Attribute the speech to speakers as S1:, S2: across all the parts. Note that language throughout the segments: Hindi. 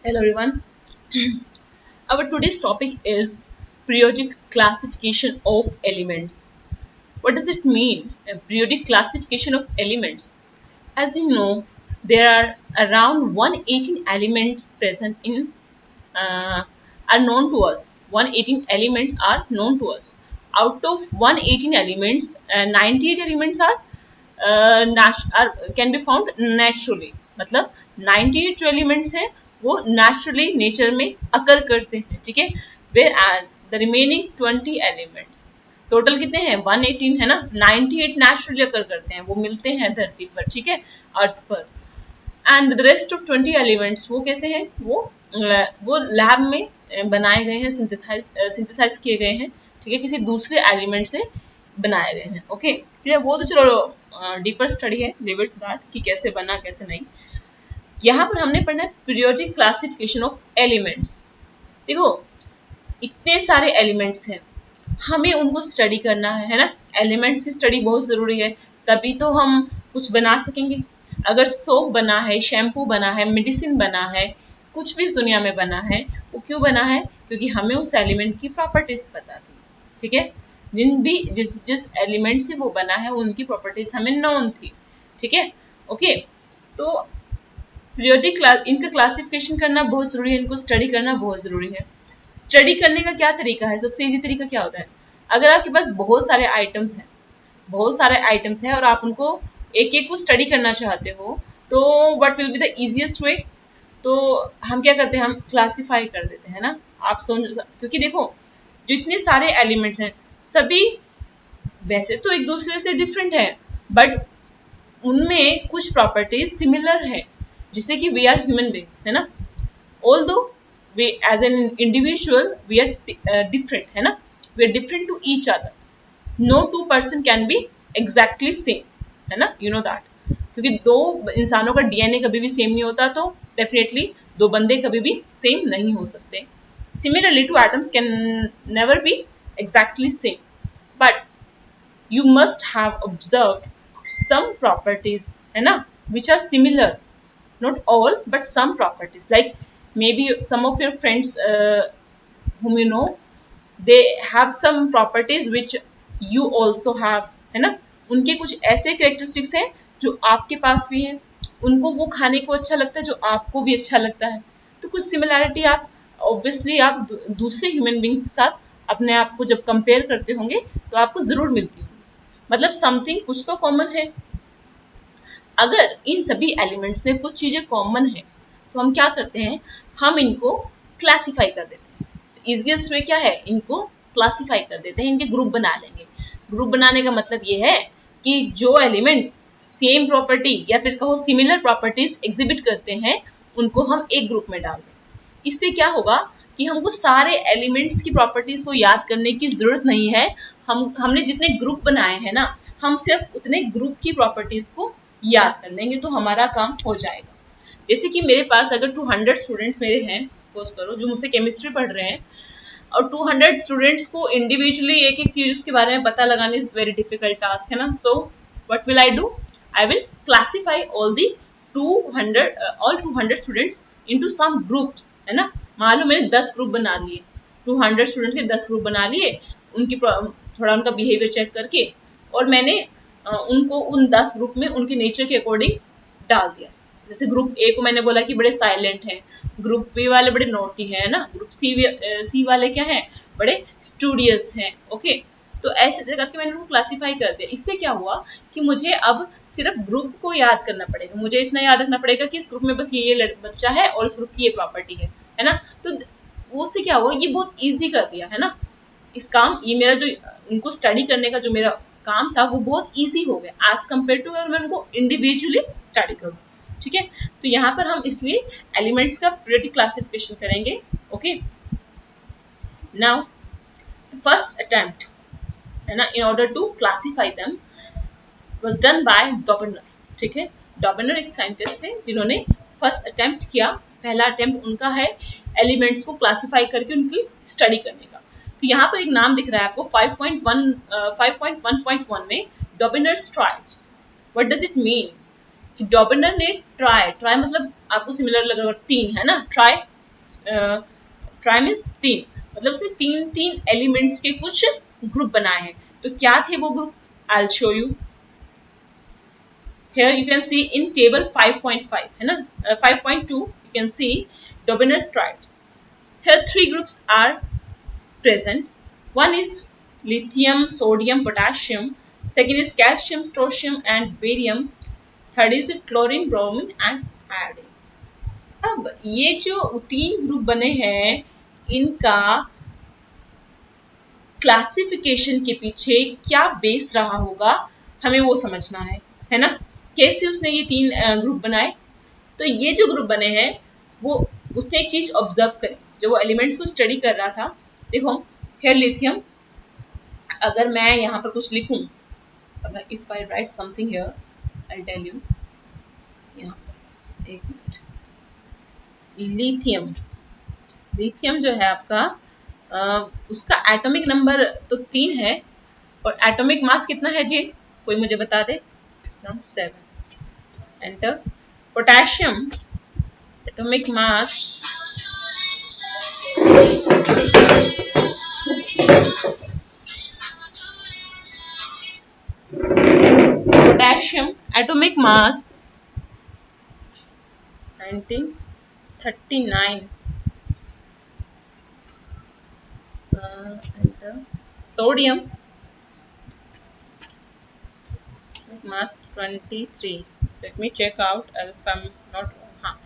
S1: Hello everyone. Our today's topic is periodic classification of elements. What does it mean? A periodic classification of elements. As you know, there are around 118 elements present in uh, are known to us. 118 elements are known to us. Out of 118 elements, 98 elements are can be found naturally. मतलब 98 जो एलिमेंट्स हैं वो नेचुरली नेचर में अकर करते हैं, ठीक है। Whereas the remaining 20 elements, total कितने हैं 118 है ना, 98 नेचुरली अकर करते हैं, वो मिलते हैं धरती पर, ठीक है, अर्थ पर। And the rest of 20 elements वो कैसे हैं, वो लैब में बनाए गए हैं, सिंथेसाइज किए गए हैं, ठीक है, किसी दूसरे एलिमेंट से बनाए गए हैं। ओके क्लियर, वो तो चलो डीपर स्टडी है, लिव इट दैट कि कैसे बना कैसे नहीं। यहाँ पर हमने पढ़ना है पीरियोडिक क्लासिफिकेशन ऑफ एलिमेंट्स। देखो इतने सारे एलिमेंट्स हैं, हमें उनको स्टडी करना है ना। एलिमेंट्स की स्टडी बहुत ज़रूरी है, तभी तो हम कुछ बना सकेंगे। अगर सोप बना है, शैम्पू बना है, मेडिसिन बना है, कुछ भी इस दुनिया में बना है, वो क्यों बना है? क्योंकि हमें उस एलिमेंट की प्रॉपर्टीज पता थी, ठीक है। जिस जिस एलिमेंट से वो बना है उनकी प्रॉपर्टीज हमें नोन थी, ठीक है। ओके, तो पीरियोडिक क्लास इनका क्लासिफिकेशन करना बहुत ज़रूरी है, इनको स्टडी करना बहुत ज़रूरी है। स्टडी करने का क्या तरीका है? सबसे इजी तरीका क्या होता है? अगर आपके पास बहुत सारे आइटम्स हैं और आप उनको एक एक को स्टडी करना चाहते हो, तो what will be the easiest way? तो हम क्या करते हैं, हम क्लासिफाई कर देते हैं ना। आप समझ, क्योंकि देखो जो इतने सारे एलिमेंट्स हैं सभी वैसे तो एक दूसरे से डिफरेंट है, बट उनमें कुछ प्रॉपर्टीज सिमिलर है, जैसे कि वी आर ह्यूमन बींग्स, है ना। Although we as an individual we are different, है ना, we are different to each other. No two person can be exactly same, है ना, you know that, क्योंकि दो इंसानों का डीएनए कभी भी सेम नहीं होता, तो डेफिनेटली दो बंदे कभी भी सेम नहीं हो सकते। Similarly two atoms can never be exactly same, but you must have observed some properties, है ना, which are similar, not all but some properties, like maybe some of your friends whom you know, they have some properties which you also have, है ना। उनके कुछ ऐसे कैरेक्टरिस्टिक्स हैं जो आपके पास भी हैं, उनको वो खाने को अच्छा लगता है जो आपको भी अच्छा लगता है। तो कुछ सिमिलैरिटी आप ऑब्वियसली आप दूसरे ह्यूमन बींग्स के साथ अपने आप को जब कंपेयर करते होंगे तो आपको जरूर मिलती होगी, मतलब समथिंग कुछ तो कॉमन है। अगर इन सभी एलिमेंट्स में कुछ चीजें कॉमन है तो हम क्या करते हैं, हम इनको क्लासिफाई कर देते हैं। इजिएस्ट वे क्या है, इनको क्लासिफाई कर देते हैं, इनके ग्रुप बना लेंगे। ग्रुप बनाने का मतलब ये है कि जो एलिमेंट्स सेम प्रॉपर्टी या फिर कहो सिमिलर प्रॉपर्टीज एग्जिबिट करते हैं उनको हम एक ग्रुप में डाल दें। इससे क्या होगा कि हमको सारे एलिमेंट्स की प्रॉपर्टीज को याद करने की जरूरत नहीं है। हमने जितने ग्रुप बनाए हैं ना, हम सिर्फ उतने ग्रुप की प्रॉपर्टीज को याद कर लेंगे तो हमारा काम हो जाएगा। जैसे कि मेरे पास अगर 200 स्टूडेंट्स मेरे हैं, सपोज करो, जो मुझसे केमिस्ट्री पढ़ रहे हैं, और 200 स्टूडेंट्स को इंडिविजुअली एक एक चीज उसके बारे में पता लगाने इज वेरी डिफिकल्ट टास्क, है ना। So what will I do, I will classify all the 200 students into some groups, है ना। मान लो मैंने 10 ग्रुप बना लिए, 200 स्टूडेंट्स के 10 ग्रुप बना लिए, उनकी थोड़ा उनका बिहेवियर चेक करके, और मैंने उनको उन 10 ग्रुप में उनके नेचर के अकॉर्डिंग डाल दिया। जैसे ग्रुप ए को मैंने बोला कि बड़े साइलेंट हैं, ग्रुप बी वाले बड़े नोटी हैं, ना, ग्रुप सी वाले क्या हैं, बड़े स्टूडियस हैं। ओके, तो ऐसे करके मैंने उनको क्लासिफाई कर दिया। इससे क्या हुआ कि मुझे अब सिर्फ ग्रुप को याद करना पड़ेगा, मुझे इतना याद रखना पड़ेगा कि इस ग्रुप में बस ये बच्चा है और इस ग्रुप की ये प्रॉपर्टी है ना। तो उससे क्या हुआ, ये बहुत ईजी कर दिया, है ना। इस काम, ये मेरा जो उनको स्टडी करने का जो मेरा काम था वो बहुत इजी हो गया एज कम्पेयर टू अगर मैं उनको इंडिविजुअली स्टडी करूँ, ठीक है। तो यहाँ पर हम इसलिए एलिमेंट्स का पीरियोडिक क्लासिफिकेशन करेंगे। ओके, नाउ फर्स्ट अटेम्प्ट, है ना, in order to classify them was done by Dobereiner, ठीक है। डॉबनर एक साइंटिस्ट थे जिन्होंने फर्स्ट अटेम्प्ट किया, पहला अटेम्प्ट उनका है एलिमेंट्स को क्लासिफाई करके उनकी स्टडी करने का। तो यहाँ पर एक नाम दिख रहा है आपको 5.1 में Dobereiner's triads. What does it mean कि डॉबनर ने ट्राई मतलब आपको सिमिलर लग रहा है, तीन, है ना, ट्राई ट्राई मीन्स तीन, मतलब उसने तीन तीन एलिमेंट्स के कुछ ग्रुप बनाए हैं। तो क्या थे वो group? I will show you. Here you can see in table 5.5 है ना, 5.2 you can see Dobinet's tribes. Here three groups are present. One is lithium, sodium, potassium. Second is calcium, strontium and barium. Third is chlorine, bromine and iodine. अब ये जो तीन ग्रुप बने हैं इनका क्लासिफिकेशन के पीछे क्या बेस रहा होगा हमें वो समझना है ना। कैसे उसने ये तीन ग्रुप बनाए? तो ये जो ग्रुप बने हैं वो उसने एक चीज ऑब्जर्व करी जो वो एलिमेंट्स को स्टडी कर रहा था। देखो हेयर लिथियम, अगर मैं यहाँ पर कुछ लिखूं, अगर if I write something here I tell you, यहाँ पर एक मिनट, लिथियम, लिथियम जो है आपका उसका एटॉमिक नंबर तो 3 है और एटॉमिक मास कितना है जी? कोई मुझे बता दे। 7। Enter. Potassium atomic mass mass 1939। Sodium mass 23। Let me check out if I am not, हाँ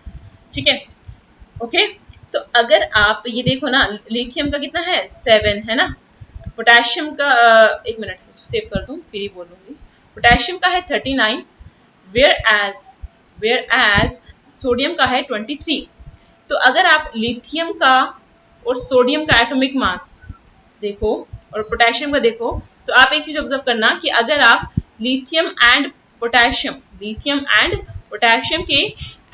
S1: ठीक है ओके। तो अगर आप ये देखो ना, लिथियम का कितना है? 7 है ना। पोटेशियम का एक मिनट इसको सेव कर दूं फिर ही बोलूंगी। पोटेशियम का है 39, वेयर एज सोडियम का है 23। तो अगर आप लिथियम का और सोडियम का एटॉमिक मास देखो और पोटेशियम का देखो तो आप एक चीज ऑब्जर्व करना कि अगर आप लिथियम एंड पोटेशियम के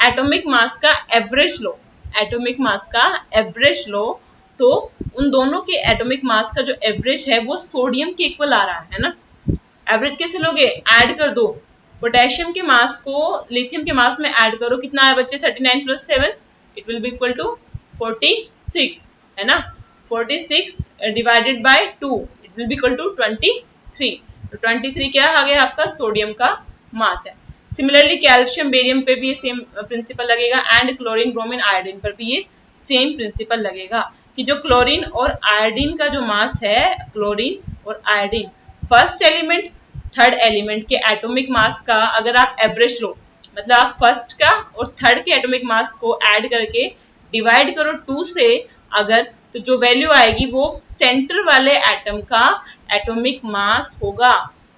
S1: एटॉमिक मास का एवरेज लो, एटॉमिक मास का एवरेज लो, तो उन दोनों के एटॉमिक मास का जो एवरेज है वो सोडियम के इक्वल आ रहा है ना। एवरेज कैसे लोगे? ऐड कर दो, पोटेशियम के मास को लिथियम के मास में ऐड करो, कितना है बच्चे? 39 + 7 it will be equal to 46 है ना। 46 divided by 2 it will be equal to 23। तो 23 क्या आ गया आपका? सोडियम का मास है। सिमिलरली कैल्शियम बेरियम पे भी ये सेम प्रिंसिपल लगेगा एंड क्लोरीन ब्रोमीन आयोडीन पर भी ये सेम प्रिंसिपल लगेगा कि जो क्लोरीन और आयोडीन का जो मास है, क्लोरीन और iodine first element third element के एटॉमिक मास का अगर आप एवरेज लो, मतलब आप फर्स्ट का और थर्ड के एटॉमिक मास को ऐड करके डिवाइड करो 2 से, अगर तो जो वैल्यू आएगी वो सेंटर वाले एटम का एटॉमिक मास होगा।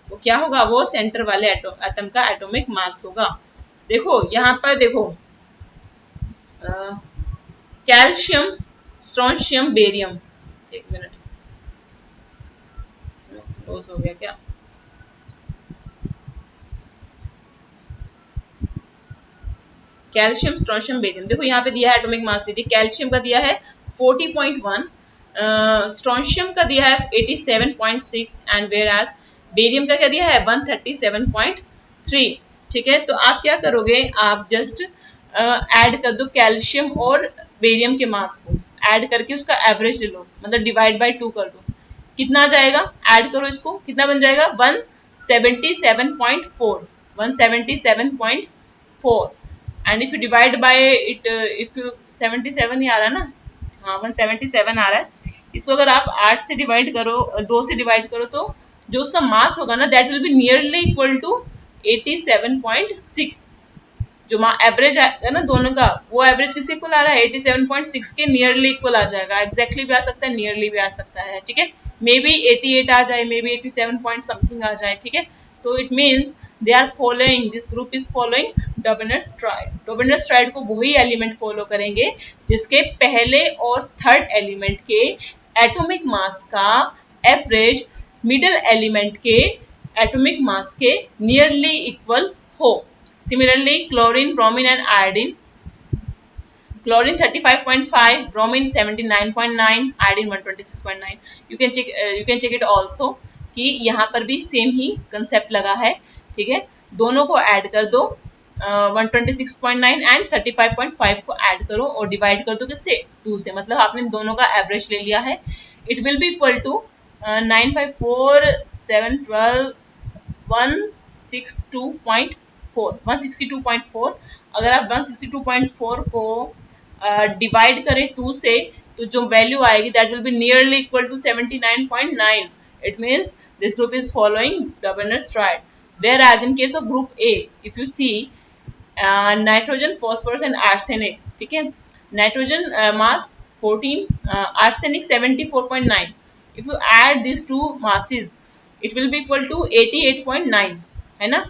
S1: वो क्या होगा? वो सेंटर वाले एटम का एटॉमिक मास होगा। देखो यहाँ पर देखो कैल्शियम, स्ट्रोंशियम, बेरियम, एक मिनट इसमें क्लोज हो गया क्या? कैल्शियम, स्ट्रोंशियम, बेरियम, देखो यहाँ पे दिया है एटॉमिक मास दीजिए। कैल्शियम का दिया है 40.1, स्ट्रोंशियम का दिया है 87.6 एंड वेयर एज बेरियम का क्या दिया है? 137.3। ठीक है, तो आप क्या करोगे? आप जस्ट ऐड कर दो कैल्शियम और बेरियम के मास को, ऐड करके उसका एवरेज ले लो, मतलब डिवाइड बाय 2 कर दो। कितना आ जाएगा? ऐड करो इसको, कितना बन जाएगा? 177.4, 177.4 and if you divide by it, if you 77 ही आ रहा है ना, हाँ 177 आ रहा है। इसको अगर आप 8 से डिवाइड करो, 2 से डिवाइड करो, तो जो उसका मास होगा ना that will be nearly equal to 87.6। जो एवरेज आएगा ना दोनों का, वो एवरेज किसके इक्वल आ रहा है? 87.6 के नियरली इक्वल आ जाएगा। एग्जैक्टली भी आ सकता है, नियरली भी आ सकता है। ठीक है, मे बी 88 आ जाए, मे बी 87 पॉइंट समथिंग आ जाए। ठीक है, तो it means they are following, this group is following Dobereiner's triad. Dobereiner's triad को वही एलिमेंट फॉलो करेंगे जिसके पहले और थर्ड एलिमेंट के एटॉमिक मास का एवरेज मिडल एलिमेंट के एटॉमिक मास के नियरली इक्वल हो। Similarly, chlorine, bromine and iodine. Chlorine 35.5, bromine 79.9, iodine 126.9. You can check it also कि यहाँ पर भी सेम ही कंसेप्ट लगा है। ठीक है, दोनों को ऐड कर दो, 126.9 एंड 35.5 को ऐड करो और डिवाइड कर दो किससे, 2 से, मतलब आपने दोनों का एवरेज ले लिया है. It will be equal to 954 712 162.4. अगर आप 162.4 को डिवाइड करें 2 से, तो जो वैल्यू आएगी that will be nearly equal to 79.9. It means this group is following Dobener's triad. Whereas in case of group A, if you see nitrogen, phosphorus and arsenic, ठीक है, nitrogen mass 14, arsenic 74.9. If you add this to masses it will be equal to 88.9, है ना.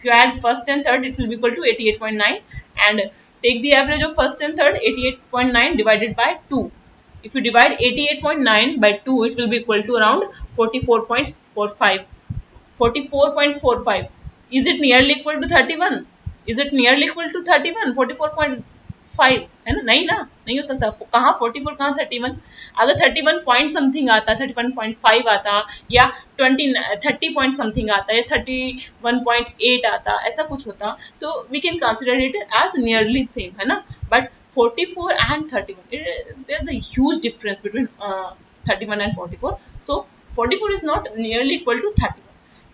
S1: if you add first and third it will be equal to 88.9 and take the average of first and third, 88.9 divided by 2. If you divide 88.9 by 2 it will be equal to around 44.45. 44.45. Is it nearly equal to 31? Is it nearly equal to 31? 44.5 है ना, नहीं ना, नहीं हो सकता. कहाँ 44, कहाँ 31. अगर 31 पॉइंट समथिंग आता, 31.5 आता, या 30 पॉइंट समथिंग आता, या 31.8 आता, ऐसा कुछ होता, तो we can consider it as nearly same, है ना. But 44 and 31, there's a huge difference between 31 and 44. So 44 is not nearly equal to 31.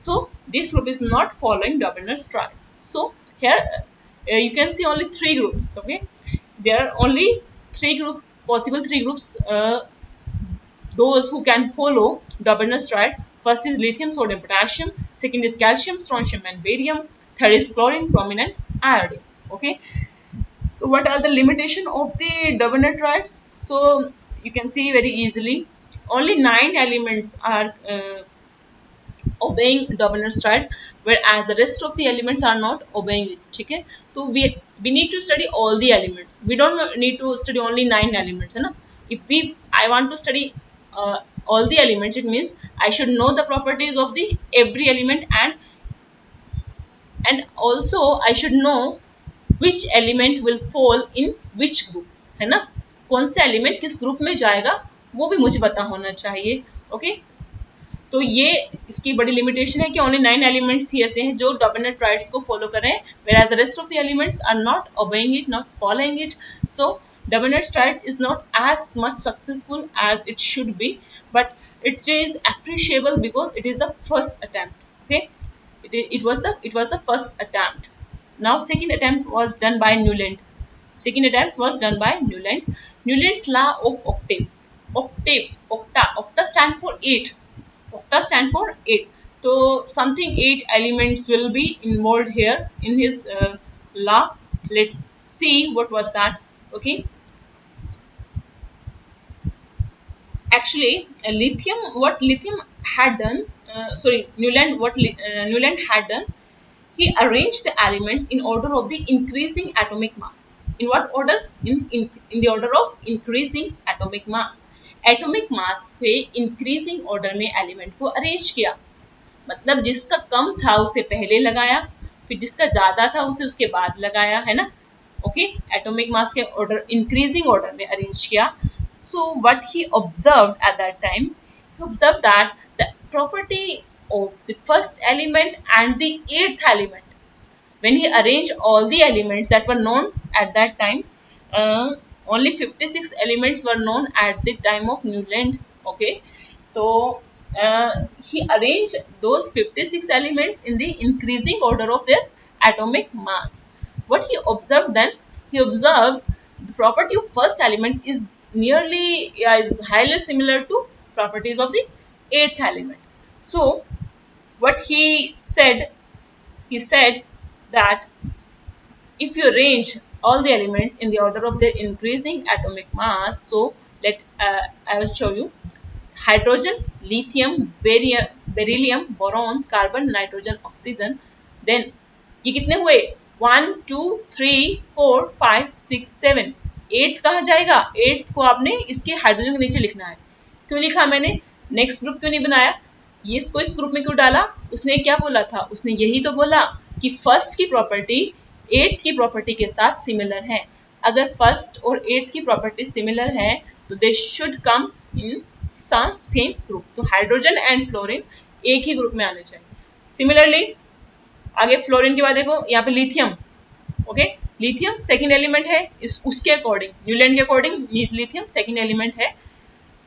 S1: So this group is not following Dobener's triad. So here you can see only 3 groups. Okay, there are only 3 possible 3 groups. Those who can follow Dobener's triad. First is lithium, sodium, potassium. Second is calcium, strontium, and barium. Third is chlorine, bromine, and iodine. Okay. So what are the limitation of the Dobener triads? So you can see very easily. Only 9 elements are obeying Dobener's triad, whereas the rest of the elements are not obeying it. ठीक है, तो we need to study all the elements. We don't need to study only 9 elements, है ना. If I want to study all the elements, it means I should know the properties of the every element, and also I should know which element will fall in which group, है ना. कौन सा एलिमेंट किस ग्रुप में जाएगा वो भी मुझे पता होना चाहिए. ओके, तो ये इसकी बड़ी लिमिटेशन है कि ओनली 9 एलिमेंट्स ही ऐसे हैं जो डोबेनर ट्राइड्स को फॉलो कर रहे हैं, whereas the rest of the elements are not obeying it, not following it. So Dobener's triad is not as much successful as it should be, but it is appreciable because it is the first attempt. Okay, it was the first attempt. Now second attempt was done by Newland. Newland's law of octave. Octa stand for 8. Octa stand for 8. So something 8 elements will be involved here in his law. Let's see what was that. Okay. Actually, Newland had done, he arranged the elements in order of the increasing atomic mass. In what order? In the order of increasing atomic mass. Atomic mass के increasing order में element को arrange किया. मतलब जिसका कम था उसे पहले लगाया, फिर जिसका ज्यादा था उसे उसके बाद लगाया, है ना. ओके, एटॉमिक मास के ऑर्डर इंक्रीजिंग ऑर्डर में अरेंज किया. So what he observed at that time, he observed that the property of the first element and the 8th element, when he arranged all the elements that were known at that time, only 56 elements were known at the time of Newland. Okay, so he arranged those 56 elements in the increasing order of their atomic mass. What he observed then? He observed the property of first element is highly similar to properties of the 8th element. So what he said that if you arrange all the elements in the order of their increasing atomic mass, so I will show you. Hydrogen, lithium, beryllium, boron, carbon, nitrogen, oxygen. Then ये कितने हुए? 1 2 3 4 5 6 7. 8th कहाँ जाएगा? 8th को आपने इसके हाइड्रोजन के नीचे लिखना है. क्यों लिखा मैंने? नेक्स्ट ग्रुप क्यों नहीं बनाया? ये इसको इस ग्रुप में क्यों डाला? उसने क्या बोला था? उसने यही तो बोला कि फर्स्ट की प्रॉपर्टी 8th की प्रॉपर्टी के साथ सिमिलर है. अगर फर्स्ट और 8th की प्रॉपर्टी सिमिलर है तो they should come in some same group. तो हाइड्रोजन एंड फ्लोरीन एक ही ग्रुप में आने चाहिए. सिमिलरली आगे फ्लोरीन के बाद देखो यहाँ पे lithium. Okay. Lithium second element है, इस उसके अकॉर्डिंग, न्यूलैंड के अकॉर्डिंग लिथियम सेकेंड एलिमेंट है।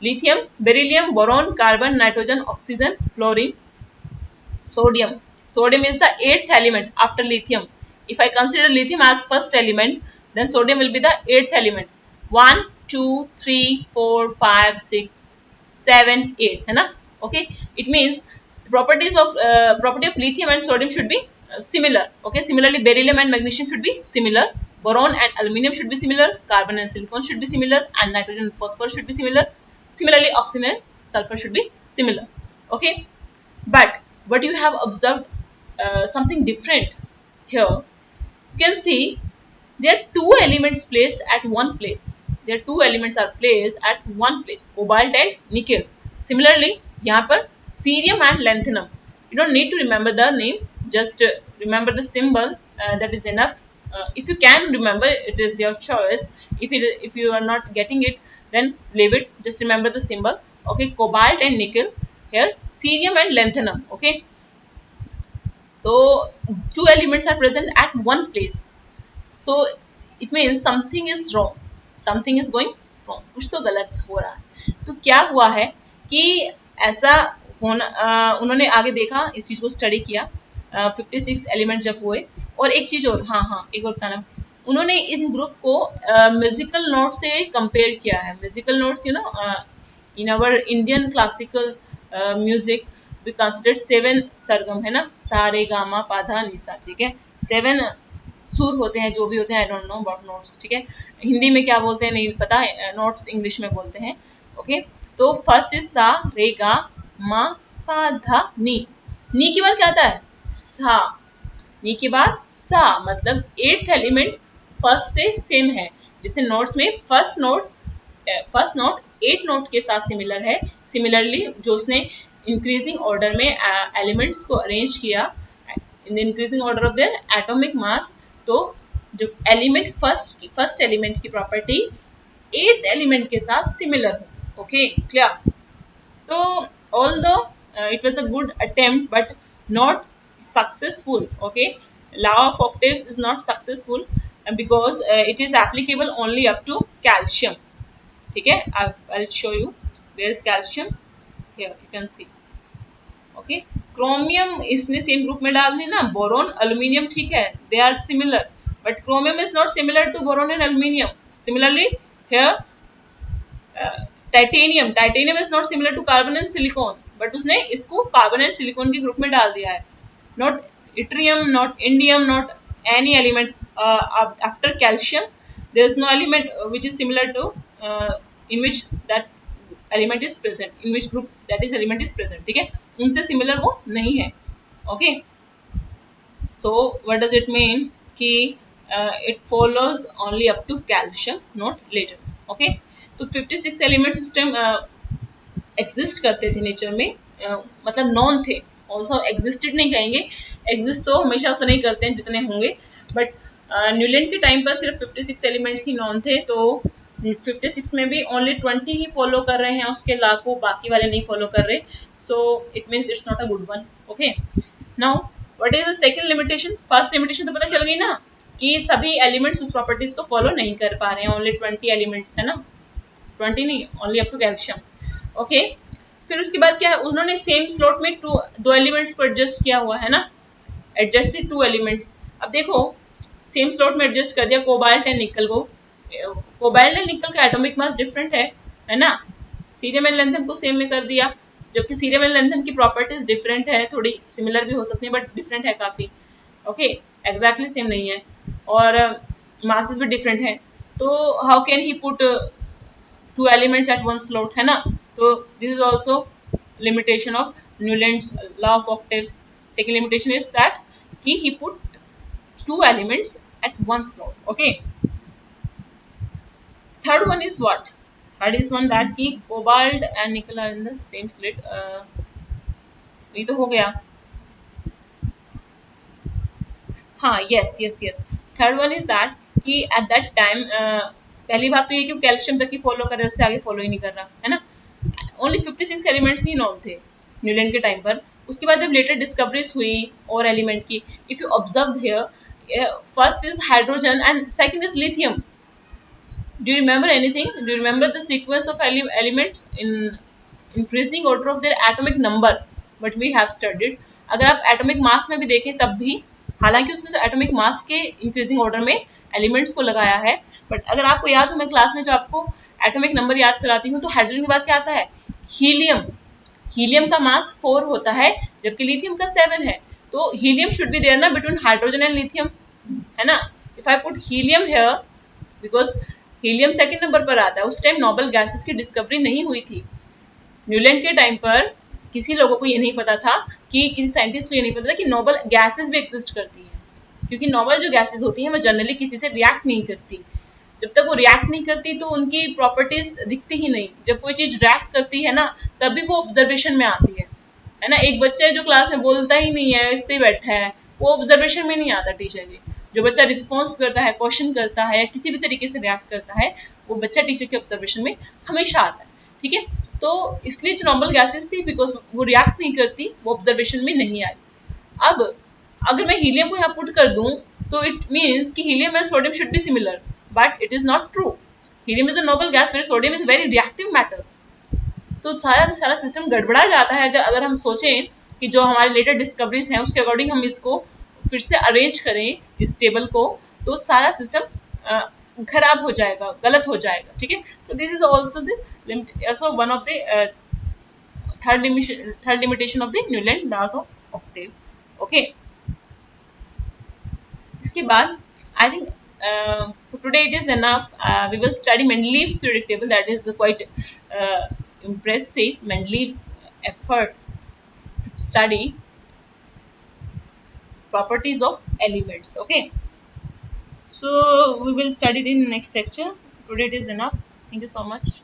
S1: Lithium, beryllium, boron, carbon, nitrogen, oxygen, fluorine, sodium. Sodium is the eighth element after lithium. If I consider lithium as first element, then sodium will be the eighth element. 1, 2, 3, 4, 5, 6, 7, 8 है ना? Okay, it means the property of lithium and sodium should be similar. Okay, similarly beryllium and magnesium should be similar. Boron and aluminum should be similar. Carbon and silicon should be similar, and nitrogen and phosphorus should be similar. Similarly, oxygen and sulfur should be similar. Okay, but what you have observed something different here. You can see there are two elements placed at one place. There are two elements are placed at one place, cobalt and nickel. Similarly, यहाँ पर cerium and lanthanum. You don't need to remember the name, just remember the symbol. That is enough. If you can remember, it is your choice. If you are not getting it, then leave it. Just remember the symbol. Okay, cobalt and nickel. Here, cerium and lanthanum. Okay, so two elements are present at one place. So it means something is wrong, something is going wrong, कुछ तो गलत हो रहा है। तो क्या हुआ है कि ऐसा होना, उन्होंने आगे देखा, इस चीज को स्टडी किया, 56 एलिमेंट जब हुए। और एक चीज और, हाँ एक और बताना, उन्होंने इन ग्रुप को म्यूजिकल नोट से कंपेयर किया है। Musical notes, you know, in our Indian classical music we consider 7 sargam है ना, सा रे गा मा पा धा नि सा, ठीक है। 7 सुर होते हैं, जो भी होते हैं, I don't know about notes, ठीक है। हिंदी में क्या बोलते हैं नहीं पता है, नोट्स इंग्लिश में बोलते हैं। ओके, तो फर्स्ट इज सा रे गा मा पा धा नी के बाद क्या आता है, सा, नी के बाद सा, मतलब 8th एलिमेंट फर्स्ट से सेम है। जैसे नोट्स में फर्स्ट नोट 8 नोट के साथ सिमिलर है। सिमिलरली जो उसने इंक्रीजिंग ऑर्डर में एलिमेंट्स को अरेंज किया in the increasing order of their atomic mass, तो जो एलिमेंट फर्स्ट एलिमेंट की प्रॉपर्टी 8th एलिमेंट के साथ सिमिलर हो। Okay, clear. तो although it was a good attempt but not successful. Okay, law of octaves is not successful because it is applicable only up to calcium, ठीक है। I'll show you where is calcium, here you can see। Okay, chromium इसने सेम ग्रुप में डाल दी ना, बोरोन अल्यूमिनियम, ठीक है, they are similar, but chromium is not similar to boron and aluminium. Similarly here titanium is not similar to carbon and silicon, but उसने इसको कार्बन एंड सिलिकॉन के ग्रुप में डाल दिया है। Not yttrium, not indium, not any element after calcium, there is no element which is similar to in which that element is present, in which group that is element is present, ठीक है, उनसे सिमिलर वो नहीं है। Okay, so what does it mean कि it follows only up to calcium, not later. Okay, तो 56 एलिमेंट्स उस टाइम एग्जिस्ट करते थे नेचर में, मतलब नॉन थे, ऑल्सो एग्जिस्टेड नहीं कहेंगे, एग्जिस्ट तो हमेशा उतने ही करते हैं जितने होंगे, बट न्यूलैंड के टाइम पर सिर्फ 56 एलिमेंट्स ही नॉन थे, तो 56 में भी ओनली 20 ही फॉलो कर रहे हैं, उसके लाखों बाकी वाले नहीं फॉलो कर रहे, so it means it's not a good one. Okay, now what is the second limitation? First limitation तो पता चल गई ना कि सभी एलिमेंट्स उस प्रॉपर्टीज को फॉलो नहीं कर पा रहे हैं, ओनली 20 एलिमेंट्स है ना, 20 नहीं, only up to calcium. Okay, फिर उसके बाद क्या है, उन्होंने सेम स्लॉट में दो एलिमेंट्स को एडजस्ट किया हुआ है ना, एडजस्टेड 2 एलिमेंट्स। अब देखो सेम स्लॉट में एडजस्ट कर दिया कोबाल्ट एंड निकल को। कोबाल्ट एंड निकल का एटॉमिक मास डिफरेंट है ना, सीरियम एंड लैंथन को सेम में कर दिया, जबकि सीरियम एंड लैंथन की प्रॉपर्टीज डिफरेंट है, थोड़ी सिमिलर भी हो सकती है बट डिफरेंट है काफी। ओके, एग्जैक्टली सेम नहीं है, और मासेस भी डिफरेंट है, तो how can he put 2 elements at one slot, है ना। तो this is also limitation of Newland's law of octaves. Second limitation is that he put 2 elements at one slot. Okay, third one is what? Third is one that ki cobalt and nickel are in the same slit. ये तो हो गया, हाँ, yes. Third one is that कि at that time पहली बात तो ये कि कैल्शियम तक ही फॉलो कर रहा है, उससे आगे फॉलो ही नहीं कर रहा है ना। ओनली 56 एलिमेंट्स ही नॉन थे न्यूलैंड के टाइम पर। उसके बाद जब लेटर डिस्कवरीज हुई और एलिमेंट की, if you observe here First is hydrogen and second is lithium. Do you remember anything? Do you remember the sequence of elements in increasing order of their atomic number? What we have studied. अगर आप एटॉमिक मास में भी देखें तब भी, हालांकि उसमें तो एटॉमिक मास के इंक्रीजिंग ऑर्डर में एलिमेंट्स को लगाया है, बट अगर आपको याद हो, मैं क्लास में जो आपको एटॉमिक नंबर याद कराती हूँ, तो हाइड्रोजन के बाद क्या आता है? हीलियम. हीलियम का मास 4 होता है, जबकि लिथियम का 7 है. तो हीलियम शुड बी देयर ना बिटवीन हाइड्रोजन एंड लिथियम, है ना? If I put helium here, because helium second number पर आता है. उस टाइम नोबल गैसेस की डिस्कवरी नहीं हुई थी. न्यूलैंड के टाइम पर किसी लोगों को ये नहीं पता था, कि किसी साइंटिस्ट को ये नहीं पता था कि नोबल गैसेस भी एग्जिस्ट करती हैं, क्योंकि नोबल जो गैसेस होती हैं वो जनरली किसी से रिएक्ट नहीं करती. जब तक वो रिएक्ट नहीं करती तो उनकी प्रॉपर्टीज दिखती ही नहीं. जब कोई चीज रिएक्ट करती है ना, तभी वो ऑब्जर्वेशन में आती है ना? एक बच्चा है जो क्लास में बोलता ही नहीं है, इससे बैठा है, वो ऑब्जर्वेशन में नहीं आता टीचर के. जो बच्चा रिस्पॉन्स करता है, क्वेश्चन करता है, किसी भी तरीके से रिएक्ट करता है, वो बच्चा टीचर के ऑब्जर्वेशन में हमेशा आता है. ठीक है, तो इसलिए जो नॉर्मल गैसेस थी, बिकॉज वो रिएक्ट नहीं करती, वो ऑब्जर्वेशन में नहीं आई. अब अगर मैं हीलियम को यहाँ पुट कर दूं, तो इट मीन्स कि helium and sodium should be similar, but it is not true. Helium is a noble gas, where sodium is very reactive matter. तो सारा का सारा सिस्टम गड़बड़ा जाता है. अगर हम सोचें कि जो हमारे लेटेस्ट डिस्कवरीज हैं उसके अकॉर्डिंग हम इसको फिर से अरेंज करें इस टेबल को, तो सारा सिस्टम खराब हो जाएगा, गलत हो जाएगा. ठीक है, तो this is also also one of the third limitation of the Newland laws of octave. Okay, इसके बाद I think for today it is enough. We will study Mendeleev's periodic table. That is quite impressive. Mendeleev's effort to study properties of elements. Okay, so we will study it in next lecture. Today it is enough. Thank you so much.